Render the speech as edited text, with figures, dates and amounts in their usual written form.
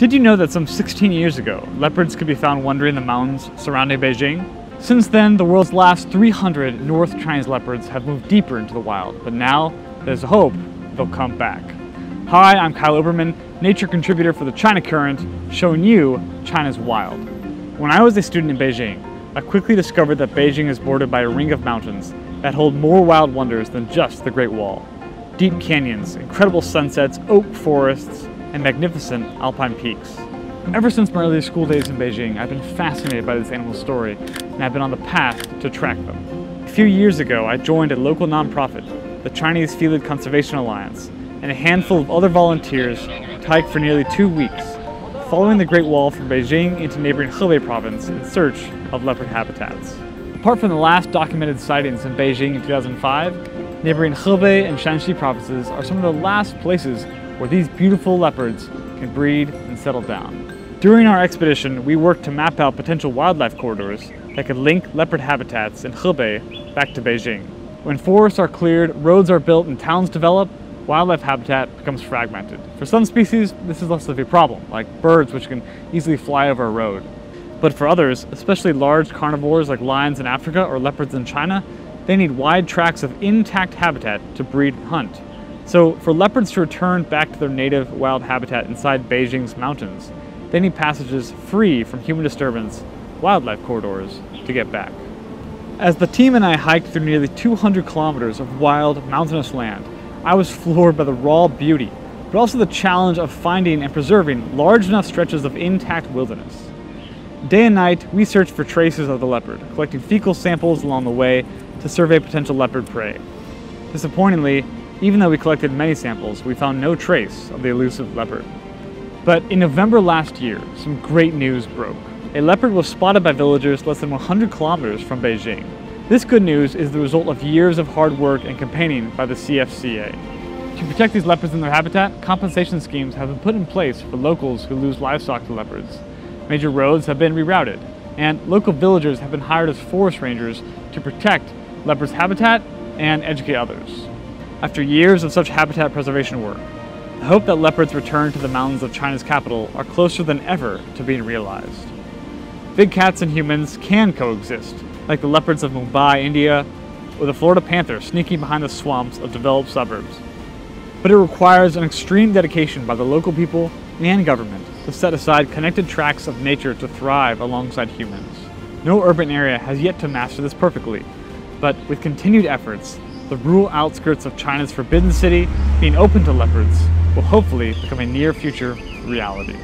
Did you know that some 16 years ago, leopards could be found wandering the mountains surrounding Beijing? Since then, the world's last 300 North Chinese leopards have moved deeper into the wild, but now there's hope they'll come back. Hi, I'm Kyle Obermann, nature contributor for the China Current, showing you China's wild. When I was a student in Beijing, I quickly discovered that Beijing is bordered by a ring of mountains that hold more wild wonders than just the Great Wall. Deep canyons, incredible sunsets, oak forests, and magnificent alpine peaks. Ever since my early school days in Beijing, I've been fascinated by this animal story, and I've been on the path to track them. A few years ago, I joined a local nonprofit, the Chinese Felid Conservation Alliance, and a handful of other volunteers to hike for nearly 2 weeks, following the Great Wall from Beijing into neighboring Hebei province in search of leopard habitats. Apart from the last documented sightings in Beijing in 2005, neighboring Hebei and Shanxi provinces are some of the last places where these beautiful leopards can breed and settle down. During our expedition, we worked to map out potential wildlife corridors that could link leopard habitats in Hebei back to Beijing. When forests are cleared, roads are built, and towns develop, wildlife habitat becomes fragmented. For some species, this is less of a problem, like birds which can easily fly over a road. But for others, especially large carnivores like lions in Africa or leopards in China, they need wide tracts of intact habitat to breed and hunt. So for leopards to return back to their native wild habitat inside Beijing's mountains, they need passages free from human disturbance, wildlife corridors, to get back. As the team and I hiked through nearly 200 kilometers of wild, mountainous land, I was floored by the raw beauty, but also the challenge of finding and preserving large enough stretches of intact wilderness. Day and night, we searched for traces of the leopard, collecting fecal samples along the way to survey potential leopard prey. Disappointingly, even though we collected many samples, we found no trace of the elusive leopard. But in November last year, some great news broke. A leopard was spotted by villagers less than 100 kilometers from Beijing. This good news is the result of years of hard work and campaigning by the CFCA. To protect these leopards in their habitat, compensation schemes have been put in place for locals who lose livestock to leopards. Major roads have been rerouted, and local villagers have been hired as forest rangers to protect leopards' habitat and educate others. After years of such habitat preservation work, the hope that leopards return to the mountains of China's capital are closer than ever to being realized. Big cats and humans can coexist, like the leopards of Mumbai, India, or the Florida panther sneaking behind the swamps of developed suburbs. But it requires an extreme dedication by the local people and government to set aside connected tracts of nature to thrive alongside humans. No urban area has yet to master this perfectly, but with continued efforts, the rural outskirts of China's Forbidden City being open to leopards will hopefully become a near future reality.